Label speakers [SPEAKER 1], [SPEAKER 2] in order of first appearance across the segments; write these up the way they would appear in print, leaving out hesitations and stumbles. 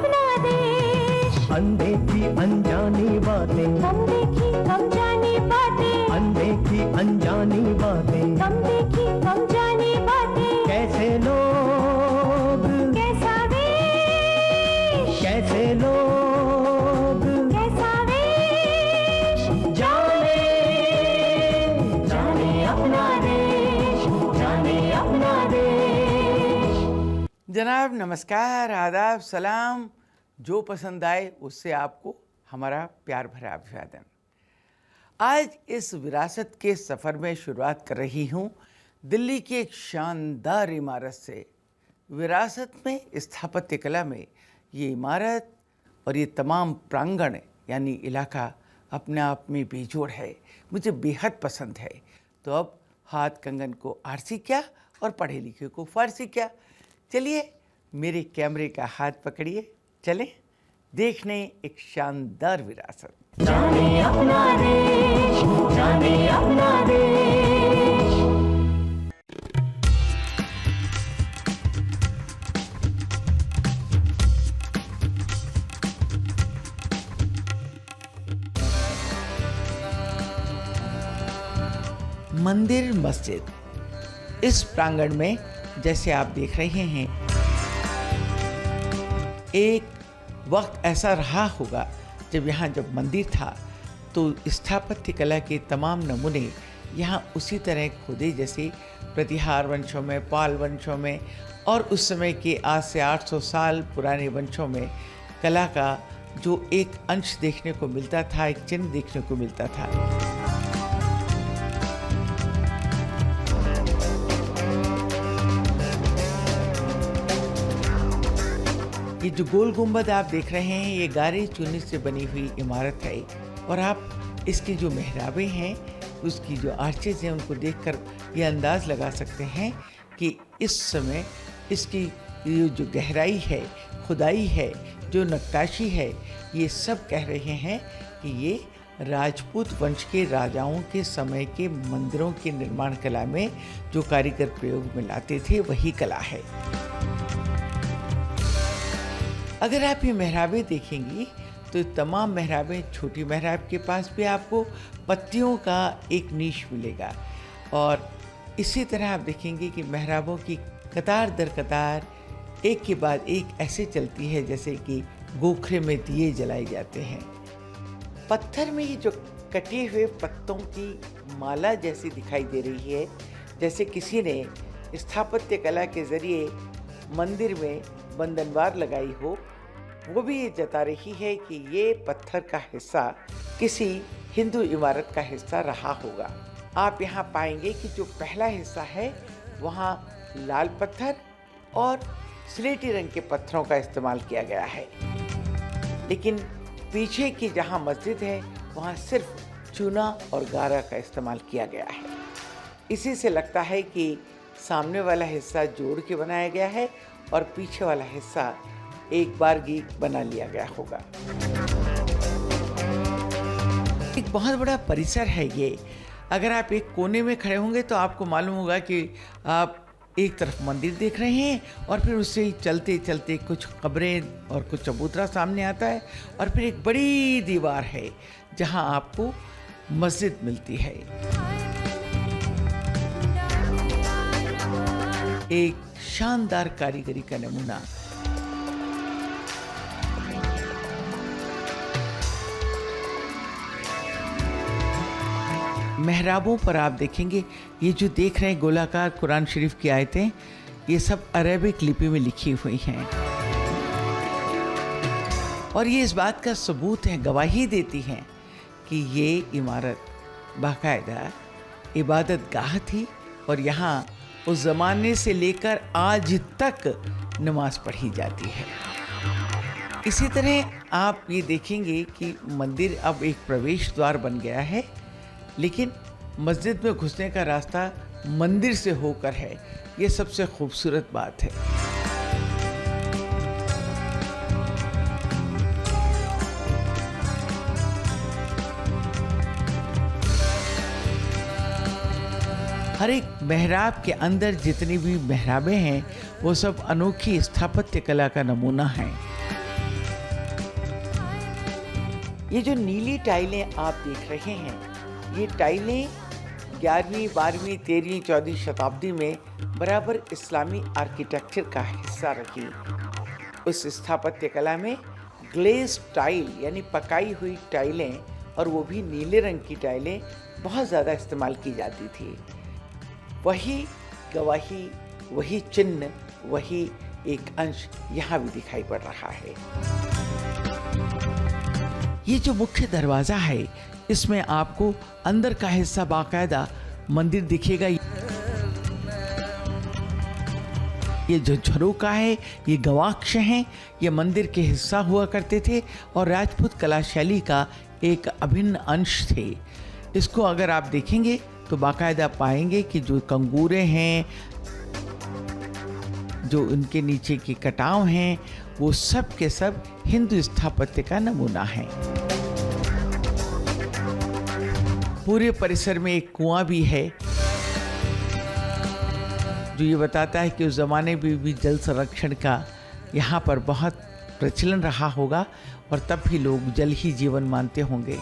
[SPEAKER 1] अपना देश।
[SPEAKER 2] अनदेखी अनजानी बातें,
[SPEAKER 1] कम देखी कम जानी बातें,
[SPEAKER 2] अनदेखी अनजानी बातें,
[SPEAKER 1] कम देखी कम जानी बातें।
[SPEAKER 2] कैसे लोग,
[SPEAKER 1] कैसा वेश,
[SPEAKER 2] कैसे लोग
[SPEAKER 1] कैसा वेश।
[SPEAKER 2] जाने,
[SPEAKER 1] जाने अपना देश, जाने अपना देश।
[SPEAKER 3] जनाब नमस्कार, आदाब, सलाम। जो पसंद आए उससे आपको हमारा प्यार भरा अभिवादन। आज इस विरासत के सफ़र में शुरुआत कर रही हूँ दिल्ली की एक शानदार इमारत से। विरासत में स्थापत्य कला में ये इमारत और ये तमाम प्रांगण यानी इलाका अपने आप में बेजोड़ है, मुझे बेहद पसंद है। तो अब हाथ कंगन को आरसी क्या और पढ़े लिखे को फारसी क्या। चलिए मेरे कैमरे का हाथ पकड़िए, चलें देखने एक शानदार विरासत।
[SPEAKER 1] जाने अपना देश, जाने अपना देश।
[SPEAKER 3] मंदिर मस्जिद इस प्रांगण में जैसे आप देख रहे हैं, एक वक्त ऐसा रहा होगा जब यहाँ जब मंदिर था तो स्थापत्य कला के तमाम नमूने यहाँ उसी तरह खोदे जैसे प्रतिहार वंशों में, पाल वंशों में और उस समय के आज से 800 साल पुराने वंशों में कला का जो एक अंश देखने को मिलता था, एक चिन्ह देखने को मिलता था। ये जो गोल गुंबद आप देख रहे हैं ये गारे चूने से बनी हुई इमारत है और आप इसकी जो मेहराबें हैं, उसकी जो आर्चेज हैं, उनको देखकर ये अंदाज़ लगा सकते हैं कि इस समय इसकी ये जो गहराई है, खुदाई है, जो नक्काशी है, ये सब कह रहे हैं कि ये राजपूत वंश के राजाओं के समय के मंदिरों के निर्माण कला में जो कारीगर प्रयोग में लाते थे वही कला है। अगर आप ये मेहराबें देखेंगी तो तमाम मेहराबें, छोटी मेहराब के पास भी आपको पत्तियों का एक नीश मिलेगा और इसी तरह आप देखेंगे कि मेहराबों की कतार दर कतार एक के बाद एक ऐसे चलती है जैसे कि गोखरे में दिए जलाए जाते हैं। पत्थर में ये जो कटे हुए पत्तों की माला जैसी दिखाई दे रही है, जैसे किसी ने स्थापत्य कला के जरिए मंदिर में बंधनवार लगाई हो, वो भी ये जता रही है कि ये पत्थर का हिस्सा किसी हिंदू इमारत का हिस्सा रहा होगा। आप यहाँ पाएंगे कि जो पहला हिस्सा है वहाँ लाल पत्थर और स्लेटी रंग के पत्थरों का इस्तेमाल किया गया है, लेकिन पीछे की जहाँ मस्जिद है वहाँ सिर्फ चूना और गारा का इस्तेमाल किया गया है। इसी से लगता है कि सामने वाला हिस्सा जोड़ के बनाया गया है और पीछे वाला हिस्सा एक बारगी बना लिया गया होगा। एक बहुत बड़ा परिसर है ये। अगर आप एक कोने में खड़े होंगे तो आपको मालूम होगा कि आप एक तरफ मंदिर देख रहे हैं और फिर उससे ही चलते चलते कुछ कब्रें और कुछ चबूतरा सामने आता है और फिर एक बड़ी दीवार है जहां आपको मस्जिद मिलती है। एक शानदार कारीगरी का नमूना। मेहराबों पर आप देखेंगे ये जो देख रहे हैं गोलाकार कुरान शरीफ की आयतें, ये सब अरेबिक लिपि में लिखी हुई हैं और ये इस बात का सबूत है, गवाही देती हैं कि ये इमारत बाकायदा इबादत गाह थी और यहाँ उस ज़माने से लेकर आज तक नमाज पढ़ी जाती है। इसी तरह आप ये देखेंगे कि मंदिर अब एक प्रवेश द्वार बन गया है, लेकिन मस्जिद में घुसने का रास्ता मंदिर से होकर है। ये सबसे खूबसूरत बात है। हर एक मेहराब के अंदर जितनी भी मेहराबें हैं वो सब अनोखी स्थापत्य कला का नमूना हैं। ये जो नीली टाइलें आप देख रहे हैं, ये टाइलें 11वीं, 12वीं, 13वीं, 14वीं शताब्दी में बराबर इस्लामी आर्किटेक्चर का हिस्सा रही। उस स्थापत्य कला में ग्लेज टाइल यानी पकाई हुई टाइलें, और वो भी नीले रंग की टाइलें बहुत ज़्यादा इस्तेमाल की जाती थी। वही गवाही, वही चिन्ह, वही एक अंश यहाँ भी दिखाई पड़ रहा है। ये जो मुख्य दरवाज़ा है, इसमें आपको अंदर का हिस्सा बाकायदा मंदिर दिखेगा। ये जो झरोका है, ये गवाक्ष हैं, ये मंदिर के हिस्सा हुआ करते थे और राजपूत कला शैली का एक अभिन्न अंश थे। इसको अगर आप देखेंगे तो बाकायदा पाएंगे कि जो कंगूरे हैं, जो उनके नीचे के कटाव हैं, वो सब के सब हिंदू स्थापत्य का नमूना है। पूरे परिसर में एक कुआं भी है, जो ये बताता है कि उस ज़माने में भी जल संरक्षण का यहाँ पर बहुत प्रचलन रहा होगा और तब भी लोग जल ही जीवन मानते होंगे।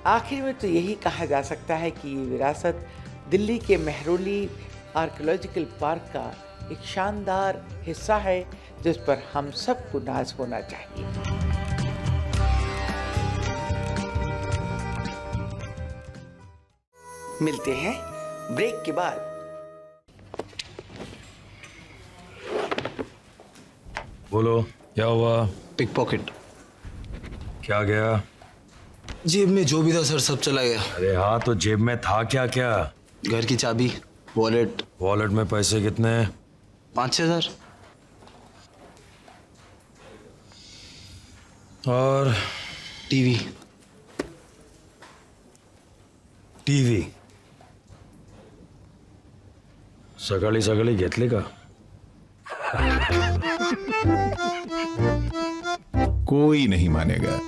[SPEAKER 3] आखिर में तो यही कहा जा सकता है कि ये विरासत दिल्ली के मेहरौली आर्कियोलॉजिकल पार्क का एक शानदार हिस्सा है, जिस पर हम सबको नाज होना चाहिए। मिलते हैं ब्रेक के बाद।
[SPEAKER 4] बोलो, क्या हुआ?
[SPEAKER 5] Pickpocket.
[SPEAKER 4] क्या गया?
[SPEAKER 5] जेब में जो भी था सर, सब चला गया।
[SPEAKER 4] अरे हाँ, तो जेब में था क्या क्या?
[SPEAKER 5] घर की चाबी, वॉलेट।
[SPEAKER 4] वॉलेट में पैसे कितने?
[SPEAKER 5] 5-6 हज़ार।
[SPEAKER 4] और
[SPEAKER 5] टीवी।
[SPEAKER 4] टीवी सकाळी सकाळी घेतली का?
[SPEAKER 6] कोई नहीं मानेगा।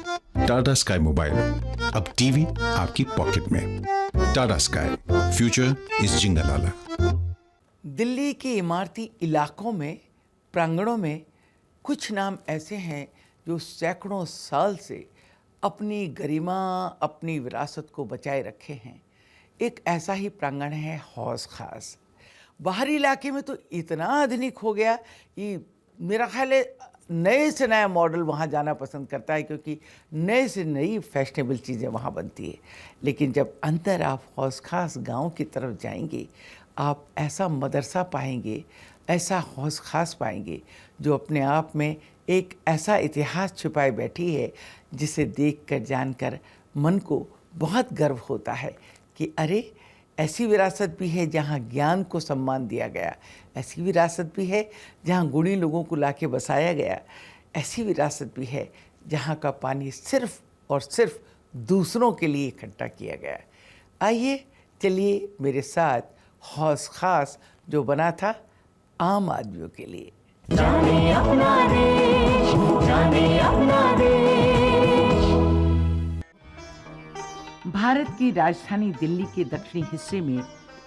[SPEAKER 6] टाटा स्काई मोबाइल, अब टीवी आपकी पॉकेट में। टाटा स्काई, फ्यूचर इज जिंगलाला।
[SPEAKER 3] दिल्ली के इमारती इलाकों में, प्रांगणों में कुछ नाम ऐसे हैं जो सैकड़ों साल से अपनी गरिमा, अपनी विरासत को बचाए रखे हैं। एक ऐसा ही प्रांगण है हौज खास। बाहरी इलाके में तो इतना आधुनिक हो गया कि मेरा ख्याल है नए से नया मॉडल वहाँ जाना पसंद करता है, क्योंकि नए से नई फैशनेबल चीज़ें वहाँ बनती है। लेकिन जब अंदर आप हौज खास गाँव की तरफ जाएंगे, आप ऐसा मदरसा पाएंगे, ऐसा हौज खास पाएंगे जो अपने आप में एक ऐसा इतिहास छुपाए बैठी है, जिसे देखकर जानकर मन को बहुत गर्व होता है कि अरे ऐसी विरासत भी है जहाँ ज्ञान को सम्मान दिया गया, ऐसी विरासत भी है जहाँ गुणी लोगों को लाके बसाया गया, ऐसी विरासत भी है जहाँ का पानी सिर्फ और सिर्फ दूसरों के लिए इकट्ठा किया गया। आइए चलिए मेरे साथ हौज खास जो बना था आम आदमियों के लिए।
[SPEAKER 1] जाने अपना देश, जाने अपना देश।
[SPEAKER 3] भारत की राजधानी दिल्ली के दक्षिणी हिस्से में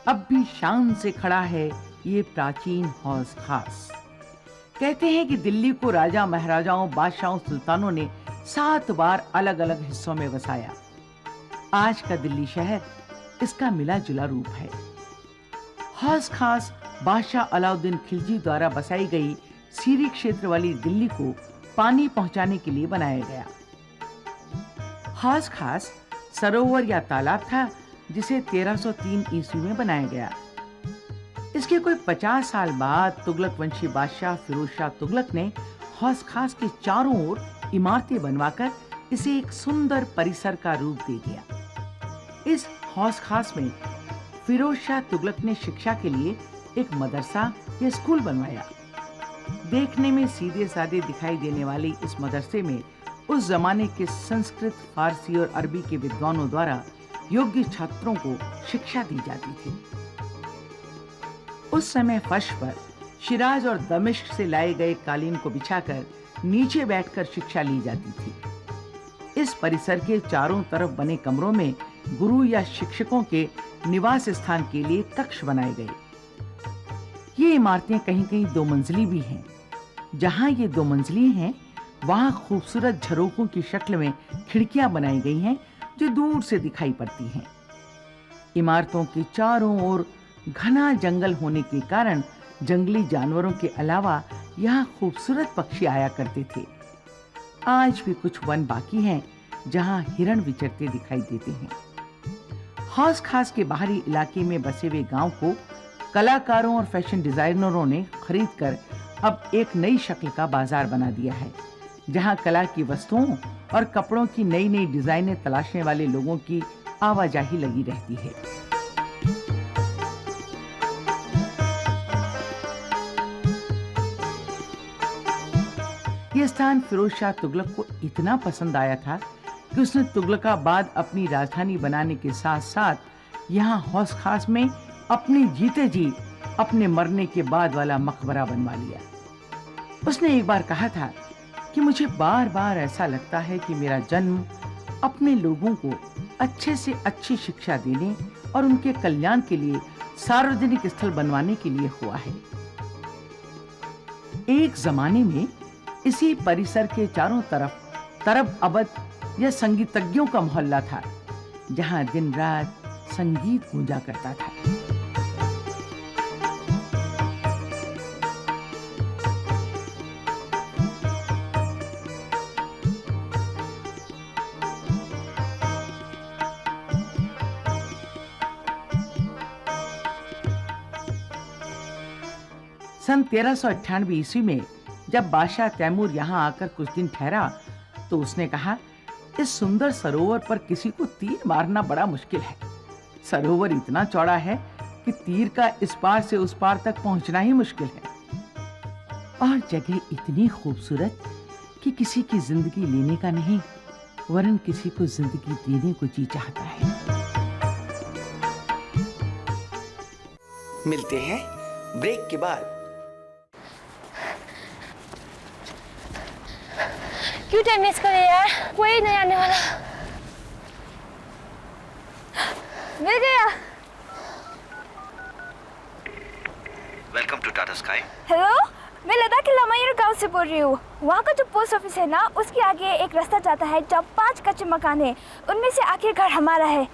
[SPEAKER 3] अब भी शान से खड़ा है ये प्राचीन हौज खास। कहते हैं कि दिल्ली को राजा, महाराजाओं, बादशाहों, सुल्तानों ने 7 बार अलग अलग हिस्सों में बसाया। आज का दिल्ली शहर इसका मिला जुला रूप है। हौज खास बादशाह अलाउद्दीन खिलजी द्वारा बसाई गई सीरी क्षेत्र वाली दिल्ली को पानी पहुंचाने के लिए बनाया गया। हौज खास सरोवर या तालाब था जिसे 1303 ईस्वी में बनाया गया। इसके कोई 50 साल बाद तुगलक वंशी बादशाह फिरोज शाह तुगलक ने हौज खास के चारों ओर इमारतें बनवाकर इसे एक सुंदर परिसर का रूप दे दिया। इस हौज खास में फिरोज शाह तुगलक ने शिक्षा के लिए एक मदरसा या स्कूल बनवाया। देखने में सीधे साधे दिखाई देने वाले इस मदरसे में उस जमाने के संस्कृत, फारसी और अरबी के विद्वानों द्वारा योग्य छात्रों को शिक्षा दी जाती थी। उस समय फर्श पर शिराज और दमिश्क से लाए गए कालीन को बिछाकर नीचे बैठकर शिक्षा ली जाती थी। इस परिसर के चारों तरफ बने कमरों में गुरु या शिक्षकों के निवास स्थान के लिए कक्ष बनाए गए। ये इमारतें कहीं कहीं 2 मंजिली भी हैं। जहां ये 2 मंजिली हैं, वहां खूबसूरत झरोखों की शक्ल में खिड़कियां बनाई गई हैं जो दूर से दिखाई पड़ती हैं। इमारतों के चारों ओर घना जंगल होने के कारण जंगली जानवरों के अलावा यहाँ खूबसूरत पक्षी आया करते थे। आज भी कुछ वन बाकी हैं जहाँ हिरण विचरते दिखाई देते हैं। हौस खास के बाहरी इलाके में बसे हुए गांव को कलाकारों और फैशन डिजाइनरों ने खरीदकर अब एक नई शक्ल का बाजार बना दिया है, जहां कला की वस्तुओं और कपड़ों की नई नई डिजाइनें तलाशने वाले लोगों की आवाजाही लगी रहती है। यह स्थान फिरोज शाह तुगलक को इतना पसंद आया था कि उसने तुगलकाबाद अपनी राजधानी बनाने के साथ साथ यहाँ हौस खास में अपने जीते जी अपने मरने के बाद वाला मकबरा बनवा लिया। उसने एक बार कहा था कि मुझे बार बार ऐसा लगता है कि मेरा जन्म अपने लोगों को अच्छे से अच्छी शिक्षा देने और उनके कल्याण के लिए सार्वजनिक स्थल बनवाने के लिए हुआ है। एक जमाने में इसी परिसर के चारों तरफ तरब अबद या संगीतज्ञों का मोहल्ला था, जहां दिन रात संगीत गूंजा करता था। सन 1398 ईस्वी में जब बादशाह तैमूर यहाँ आकर कुछ दिन ठहरा तो उसने कहा, इस सुंदर सरोवर पर किसी को तीर मारना बड़ा मुश्किल है। सरोवर इतना चौड़ा है कि तीर का इस पार से उस पार तक पहुंचना ही मुश्किल है। और जगह इतनी खूबसूरत कि किसी की जिंदगी लेने का नहीं वरन किसी को जिंदगी देने को जी चाहता है। मिलते हैं ब्रेक के बाद।
[SPEAKER 7] क्यों टाइम वेस्ट करे यार, कोई नहीं आने वाला। मिल गया।
[SPEAKER 5] Welcome to Tata Sky.
[SPEAKER 7] Hello, मैं लद्दाख के लामायर गांव से बोल रही हूँ। वहाँ का जो पोस्ट ऑफिस है ना, उसके आगे एक रास्ता जाता है जहाँ 5 कच्चे मकान है, उनमें से आखिर घर हमारा है।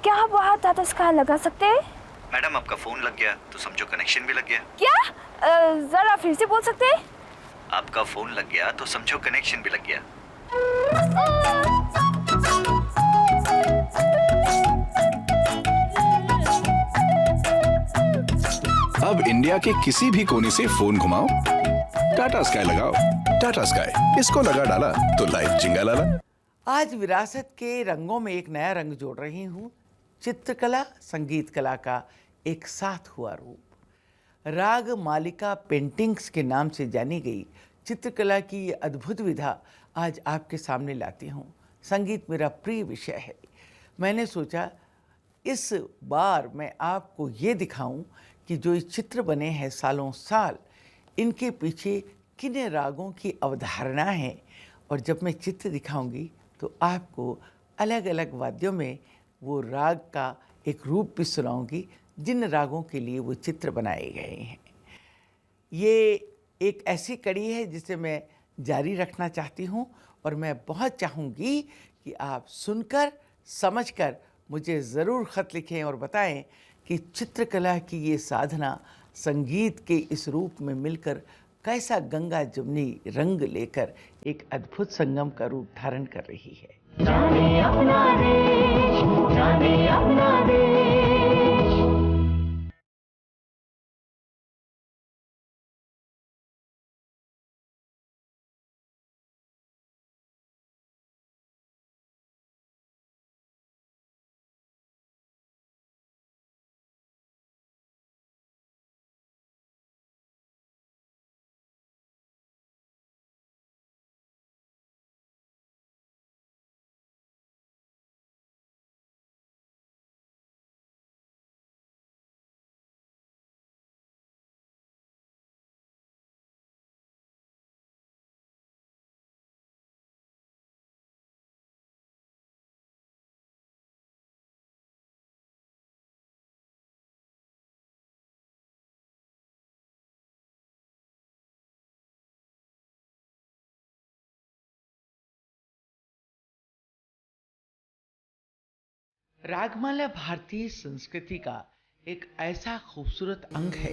[SPEAKER 7] क्या आप वहाँ टाटा स्काई लगा सकते हैं?
[SPEAKER 5] मैडम, आपका फोन लग गया तो समझो कनेक्शन भी लग गया।
[SPEAKER 7] क्या? जरा फिर से बोल सकते हैं?
[SPEAKER 5] आपका फोन लग गया तो समझो कनेक्शन भी लग गया।
[SPEAKER 6] अब इंडिया के किसी भी कोने से फोन घुमाओ, टाटा स्काई लगाओ। टाटा स्काई, इसको लगा डाला तो लाइफ जिंगा लाला।
[SPEAKER 3] आज विरासत के रंगों में एक नया रंग जोड़ रही हूँ, चित्रकला संगीत कला का एक साथ हुआ रूप। राग मालिका पेंटिंग्स के नाम से जानी गई चित्रकला की ये अद्भुत विधा आज आपके सामने लाती हूँ। संगीत मेरा प्रिय विषय है। मैंने सोचा इस बार मैं आपको ये दिखाऊं कि जो ये चित्र बने हैं सालों साल, इनके पीछे किन रागों की अवधारणा है। और जब मैं चित्र दिखाऊंगी तो आपको अलग अलग वाद्यों में वो राग का एक रूप भी सुनाऊंगी जिन रागों के लिए वो चित्र बनाए गए हैं। ये एक ऐसी कड़ी है जिसे मैं जारी रखना चाहती हूँ और मैं बहुत चाहूँगी कि आप सुनकर समझकर मुझे ज़रूर ख़त लिखें और बताएं कि चित्रकला की ये साधना संगीत के इस रूप में मिलकर कैसा गंगा जमुनी रंग लेकर एक अद्भुत संगम का रूप धारण कर रही है।
[SPEAKER 1] जाने अपना देश, जाने अपना देश।
[SPEAKER 3] रागमाला भारतीय संस्कृति का एक ऐसा खूबसूरत अंग है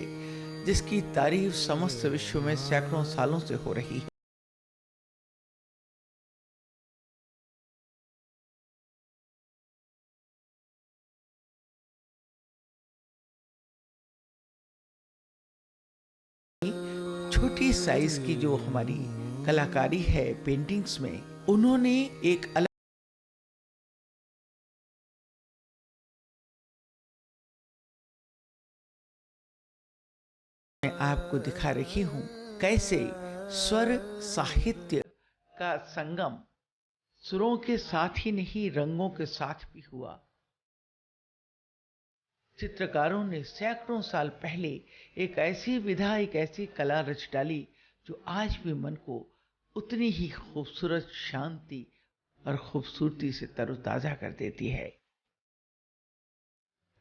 [SPEAKER 3] जिसकी तारीफ समस्त विश्व में सैकड़ों सालों से हो रही है। छोटी साइज की जो हमारी कलाकारी है पेंटिंग्स में, उन्होंने एक अलग मैं आपको दिखा रही हूं कैसे स्वर साहित्य का संगम सुरों के साथ ही नहीं रंगों के साथ भी हुआ। चित्रकारों ने सैकड़ों साल पहले एक ऐसी विधा, एक ऐसी कला रच डाली जो आज भी मन को उतनी ही खूबसूरत, शांति और खूबसूरती से तरोताजा कर देती है।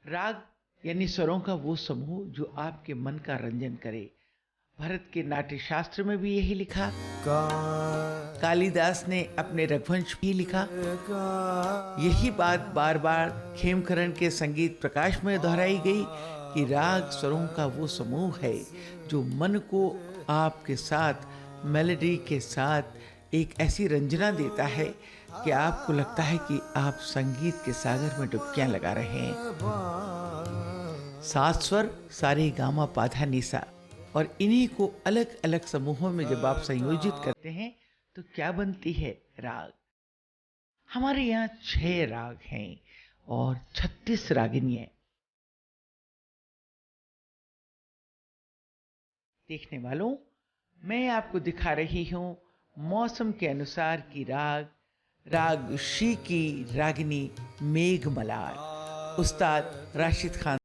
[SPEAKER 3] राग यानी स्वरों का वो समूह जो आपके मन का रंजन करे। भरत के नाट्य शास्त्र में भी यही लिखा, कालिदास ने अपने रघुवंश भी लिखा। यही बात बार बार खेमकरण के संगीत प्रकाश में दोहराई गई कि राग स्वरों का वो समूह है जो मन को आपके साथ, मेलोडी के साथ एक ऐसी रंजना देता है कि आपको लगता है कि आप संगीत के सागर में डुबकियां लगा रहे हैं। 7 स्वर सारे गामा पाधा निसा, और इन्हीं को अलग अलग समूहों में जब आप संयोजित करते हैं तो क्या बनती है? राग। हमारे यहाँ 6 राग हैं और 36 रागिनियां। देखने वालों, मैं आपको दिखा रही हूं मौसम के अनुसार की राग शी की रागिनी मेघमल्हार, उस्ताद राशिद खान।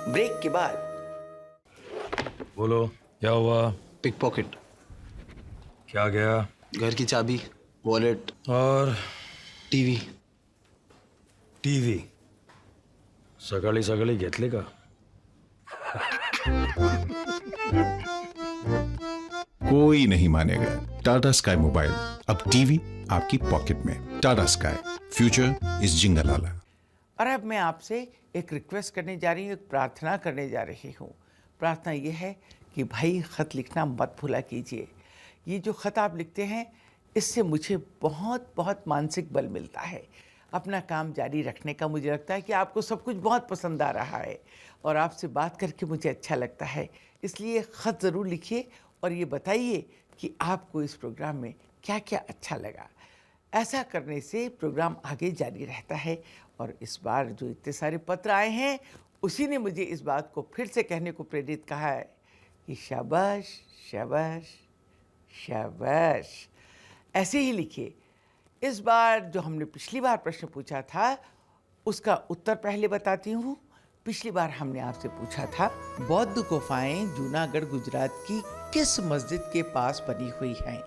[SPEAKER 3] ब्रेक के बाद
[SPEAKER 4] बोलो, क्या हुआ?
[SPEAKER 8] पिक पॉकेट,
[SPEAKER 4] क्या गया?
[SPEAKER 8] घर की चाबी, वॉलेट
[SPEAKER 4] और
[SPEAKER 8] टीवी।
[SPEAKER 4] टीवी सकाळी सकाळी घेतले का?
[SPEAKER 6] कोई नहीं मानेगा। टाटा स्काई मोबाइल, अब टीवी आपकी पॉकेट में। टाटा स्काई, फ्यूचर इज जिंगलाला।
[SPEAKER 3] और अब मैं आपसे एक रिक्वेस्ट करने जा रही हूँ, एक प्रार्थना करने जा रही हूँ। प्रार्थना ये है कि भाई ख़त लिखना मत भूला कीजिए। ये जो ख़त आप लिखते हैं इससे मुझे बहुत बहुत मानसिक बल मिलता है अपना काम जारी रखने का। मुझे लगता है कि आपको सब कुछ बहुत पसंद आ रहा है और आपसे बात करके मुझे अच्छा लगता है। इसलिए ख़त ज़रूर लिखिए और ये बताइए कि आपको इस प्रोग्राम में क्या क्या अच्छा लगा। ऐसा करने से प्रोग्राम आगे जारी रहता है। और इस बार जो इतने सारे पत्र आए हैं उसी ने मुझे इस बात को फिर से कहने को प्रेरित कहा है कि शाबाश शाबाश शाबाश, ऐसे ही लिखिए। इस बार जो हमने पिछली बार प्रश्न पूछा था उसका उत्तर पहले बताती हूँ। पिछली बार हमने आपसे पूछा था बौद्ध गुफाएं जूनागढ़ गुजरात की किस मस्जिद के पास बनी हुई हैं?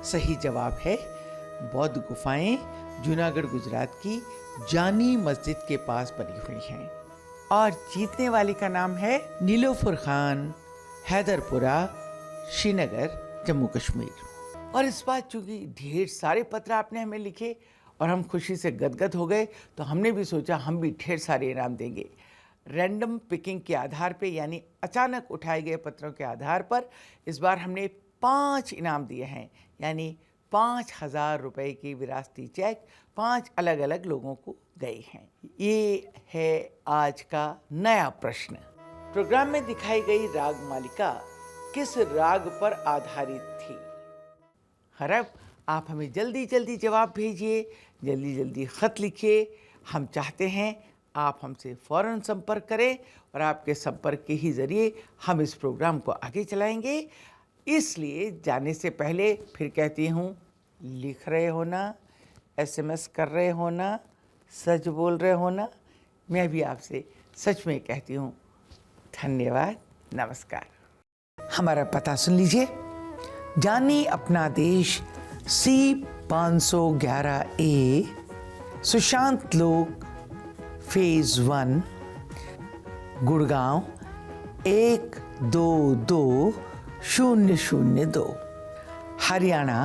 [SPEAKER 3] सही जवाब है बौद्ध गुफाएं जूनागढ़ गुजरात की जानी मस्जिद के पास बनी हुई हैं। और जीतने वाले का नाम है नीलोफर खान, हैदरपुरा, श्रीनगर, जम्मू कश्मीर। और इस बार चूंकि ढेर सारे पत्र आपने हमें लिखे और हम खुशी से गदगद हो गए तो हमने भी सोचा हम भी ढेर सारे इनाम देंगे। रैंडम पिकिंग के आधार पे, यानी अचानक उठाए गए पत्रों के आधार पर इस बार हमने 5 इनाम दिए हैं, यानी 5,000 रुपये की विरासती चेक 5 अलग अलग लोगों को गए हैं। ये है आज का नया प्रश्न। प्रोग्राम में दिखाई गई राग मालिका किस राग पर आधारित थी? हरब आप हमें जल्दी जल्दी जवाब भेजिए, जल्दी जल्दी ख़त लिखिए। हम चाहते हैं आप हमसे फ़ौरन संपर्क करें और आपके संपर्क के ही ज़रिए हम इस प्रोग्राम को आगे चलाएंगे। इसलिए जाने से पहले फिर कहती हूँ, लिख रहे हो ना, SMS कर रहे हो ना, सच बोल रहे हो ना? मैं भी आपसे सच में कहती हूँ धन्यवाद, नमस्कार। हमारा पता सुन लीजिए। जानी अपना देश, C 511A, सुशांत लोक, फेज 1 गुड़गांव 122002, हरियाणा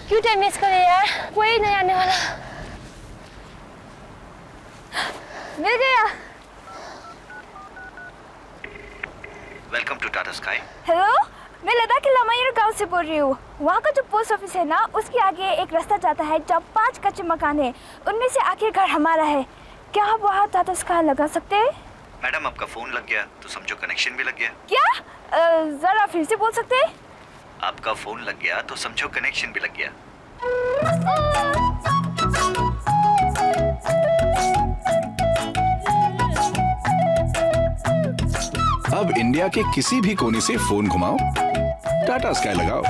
[SPEAKER 7] क्यों टाइम मिस करे यार, कोई नहीं आने वाला। मिल गया।
[SPEAKER 5] Welcome to Tata Sky.
[SPEAKER 7] Hello, मैं लद्दाख के लामायर गांव से बोल रही हूँ। वहाँ का जो पोस्ट ऑफिस है ना, उसके आगे एक रास्ता जाता है जहाँ 5 कच्चे मकान हैं। उनमें से आखिर घर हमारा है। क्या आप वहाँ टाटा स्काई लगा सकते हैं?
[SPEAKER 5] मैडम आपका फोन लग गया तो समझो कनेक्शन भी लग गया।
[SPEAKER 7] क्या? जरा फिर से बोल सकते हैं?
[SPEAKER 5] आपका फोन लग गया तो समझो कनेक्शन भी लग गया।
[SPEAKER 6] अब इंडिया के किसी भी कोने से फोन घुमाओ, टाटा स्काई लगाओ।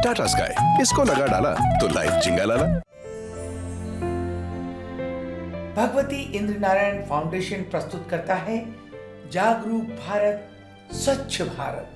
[SPEAKER 6] टाटा स्काई, इसको लगा डाला तो लाइफ जिंगा लाला।
[SPEAKER 3] भगवती इंद्र नारायण फाउंडेशन प्रस्तुत करता है जागरूक भारत स्वच्छ भारत।